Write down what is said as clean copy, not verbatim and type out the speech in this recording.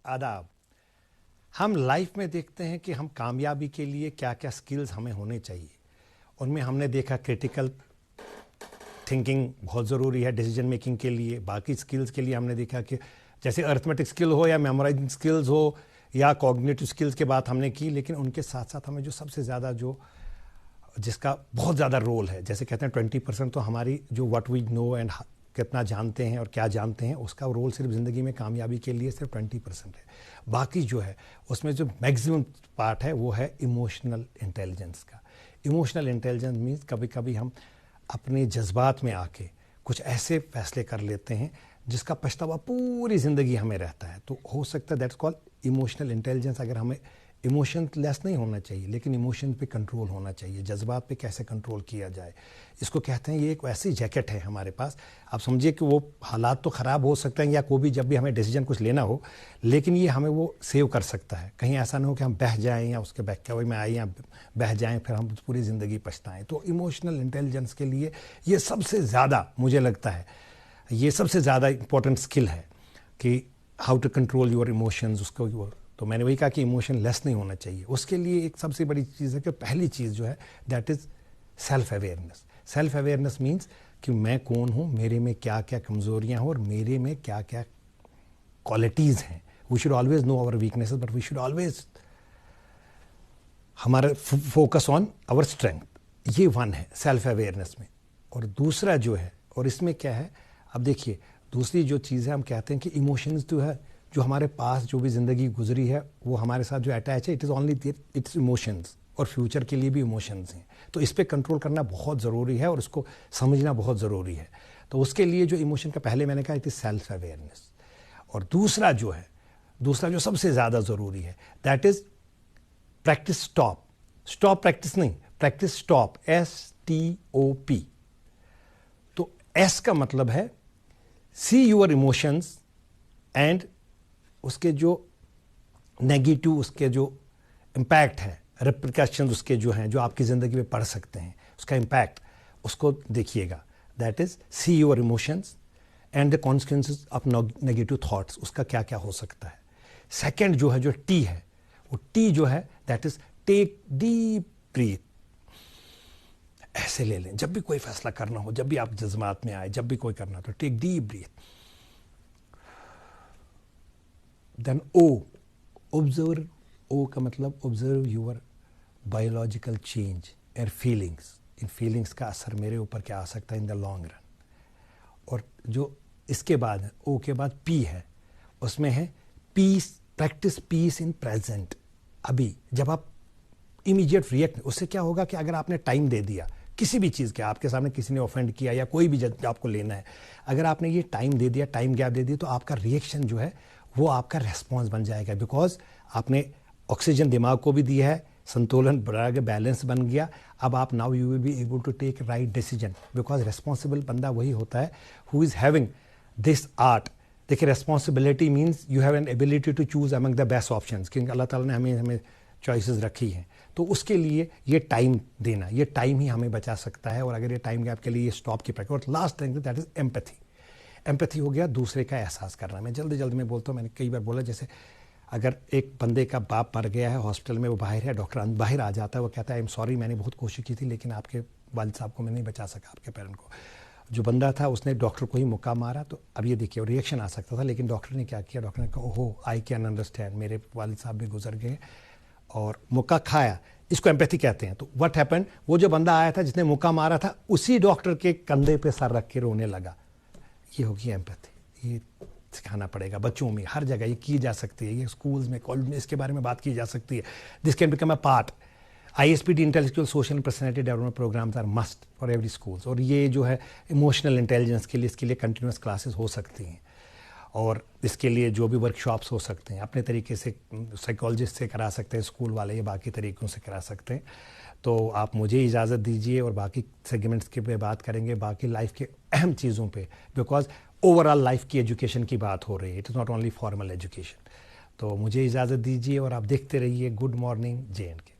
आदाब। हम लाइफ में देखते हैं कि हम कामयाबी के लिए क्या क्या स्किल्स हमें होने चाहिए। उनमें हमने देखा क्रिटिकल थिंकिंग बहुत ज़रूरी है डिसीजन मेकिंग के लिए। बाकी स्किल्स के लिए हमने देखा कि जैसे अर्थमेटिक स्किल हो या मेमोराइजिंग स्किल्स हो या कॉग्निटिव स्किल्स की बात हमने की, लेकिन उनके साथ साथ हमें जो सबसे ज़्यादा जिसका बहुत ज़्यादा रोल है, जैसे कहते हैं 20% तो हमारी जो व्हाट वी नो एंड कितना जानते हैं और क्या जानते हैं, उसका रोल सिर्फ ज़िंदगी में कामयाबी के लिए सिर्फ 20% है। बाकी जो है उसमें जो मैक्सिमम पार्ट है वो है इमोशनल इंटेलिजेंस का। इमोशनल इंटेलिजेंस मीन्स कभी कभी हम अपने जज्बात में आके कुछ ऐसे फैसले कर लेते हैं जिसका पछतावा पूरी ज़िंदगी हमें रहता है। तो हो सकता है दैट्स कॉल्ड इमोशनल इंटेलिजेंस। अगर हमें इमोशन लेस नहीं होना चाहिए, लेकिन इमोशन पे कंट्रोल होना चाहिए। जज्बात पे कैसे कंट्रोल किया जाए, इसको कहते हैं, ये एक ऐसी जैकेट है हमारे पास। आप समझिए कि वो हालात तो ख़राब हो सकते हैं या कोई भी जब भी हमें डिसीजन कुछ लेना हो, लेकिन ये हमें वो सेव कर सकता है। कहीं ऐसा ना हो कि हम बह जाएं या उसके बहकावे में आए या बह जाएं फिर हम पूरी ज़िंदगी पछताएं। तो इमोशनल इंटेलिजेंस के लिए ये सबसे ज़्यादा, मुझे लगता है ये सबसे ज़्यादा इंपॉर्टेंट स्किल है कि how to control your emotions. उसको तो मैंने वही कहा कि इमोशन लेस नहीं होना चाहिए। उसके लिए एक सबसे बड़ी चीज़ है कि पहली चीज़ जो है that is self awareness. Self awareness means कि मैं कौन हूँ, मेरे में क्या क्या कमज़ोरियाँ हैं और मेरे में क्या क्या क्वालिटीज़ हैं। We should always know our weaknesses but we should always हमारा फोकस ऑन आवर स्ट्रेंथ। ये वन है सेल्फ अवेयरनेस में। और दूसरा जो है, और इसमें क्या है, अब देखिए दूसरी जो चीज़ है, हम कहते हैं कि इमोशंस जो है, जो हमारे पास जो भी ज़िंदगी गुजरी है वो हमारे साथ जो अटैच है, it is only it's emotions, और फ्यूचर के लिए भी इमोशंस हैं। तो इस पे कंट्रोल करना बहुत ज़रूरी है और इसको समझना बहुत ज़रूरी है। तो उसके लिए जो इमोशन का पहले मैंने कहा इट इज़ सेल्फ अवेयरनेस। और दूसरा जो सबसे ज़्यादा ज़रूरी है that is practice stop. Stop practice नहीं, प्रैक्टिस स्टॉप, STOP। तो S का मतलब है सी योर इमोशंस एंड उसके जो नेगेटिव, उसके जो इम्पैक्ट है, रिप्रिकॉशंस उसके जो हैं, जो आपकी ज़िंदगी में पड़ सकते हैं, उसका इम्पैक्ट, उसको देखिएगा। That is see your emotions and the consequences of negative thoughts, उसका क्या क्या हो सकता है। सेकंड जो है, जो T है, वो T जो है that is take deep breath. ऐसे ले लें जब भी कोई फैसला करना हो, जब भी आप जज्बात में आए, जब भी कोई करना हो, तो take deep breath. Then O, observe. O का मतलब observe your biological change and feelings. इन फीलिंग्स का असर मेरे ऊपर क्या आ सकता है इन द लॉन्ग रन। और जो इसके बाद है, O के बाद P है, उसमें है peace, practise peace in present. अभी जब आप इमीडिएट रिएक्ट, उससे क्या होगा कि अगर आपने टाइम दे दिया किसी भी चीज़ के, आपके सामने किसी ने ऑफेंड किया या कोई भी जज आपको लेना है, अगर आपने ये टाइम दे दिया, टाइम गैप दे दिया, तो आपका रिएक्शन जो है वो आपका रेस्पॉन्स बन जाएगा। बिकॉज आपने ऑक्सीजन दिमाग को भी दिया है, संतुलन बढ़ा के बैलेंस बन गया। अब आप now you will be able to take right decision, because responsible बंदा वही होता है who is having this art. देखिए responsibility means you have an ability to choose among the best options, क्योंकि अल्लाह ताला ने हमें चॉइसेस रखी हैं। तो उसके लिए ये टाइम देना, ये टाइम ही हमें बचा सकता है। और अगर ये टाइम गैप के लिए ये स्टॉप की प्रैक्टिस। और last thing that is empathy. Empathy हो गया दूसरे का एहसास करना। मैं जल्दी में बोलता हूँ, मैंने कई बार बोला, जैसे अगर एक बंदे का बाप मर गया है हॉस्पिटल में, वो बाहर है, डॉक्टर बाहर आ जाता है, वो कहता है आई एम सॉरी, मैंने बहुत कोशिश की थी लेकिन आपके वालिद साहब को मैं नहीं बचा सका, आपके पेरेंट को। जो बंदा था उसने डॉक्टर को ही मुक्का मारा। तो अब ये देखिए रिएक्शन आ सकता था, लेकिन डॉक्टर ने क्या किया, डॉक्टर ने कहा ओहो आई कैन अंडरस्टैंड, मेरे वालिद साहब भी गुजर गए और मुक्का खाया। इसको एम्पैथी कहते हैं। तो व्हाट हैपेंड, वो जो बंदा आया था जिसने मुक्का मारा था, उसी डॉक्टर के कंधे पे सर रख के रोने लगा। ये होगी एम्पैथी। ये सिखाना पड़ेगा बच्चों में, हर जगह ये की जा सकती है। ये स्कूल्स में, कॉलेज में इसके बारे में बात की जा सकती है। This can become a part. ISPD intellectual social and personality development programmes are must for every schools. और ये जो है इमोशनल इंटेलिजेंस के लिए, इसके लिए कंटिन्यूस क्लासेस हो सकती हैं। और इसके लिए जो भी वर्कशॉप्स हो सकते हैं, अपने तरीके से साइकोलॉजिस्ट से करा सकते हैं, स्कूल वाले या बाकी तरीक़ों से करा सकते हैं। तो आप मुझे इजाज़त दीजिए और बाकी सेगमेंट्स के पे बात करेंगे, बाकी लाइफ के अहम चीज़ों पे, बिकॉज ओवरऑल लाइफ की एजुकेशन की बात हो रही है। It is not only formal education. तो मुझे इजाज़त दीजिए और आप देखते रहिए गुड मॉर्निंग J&K।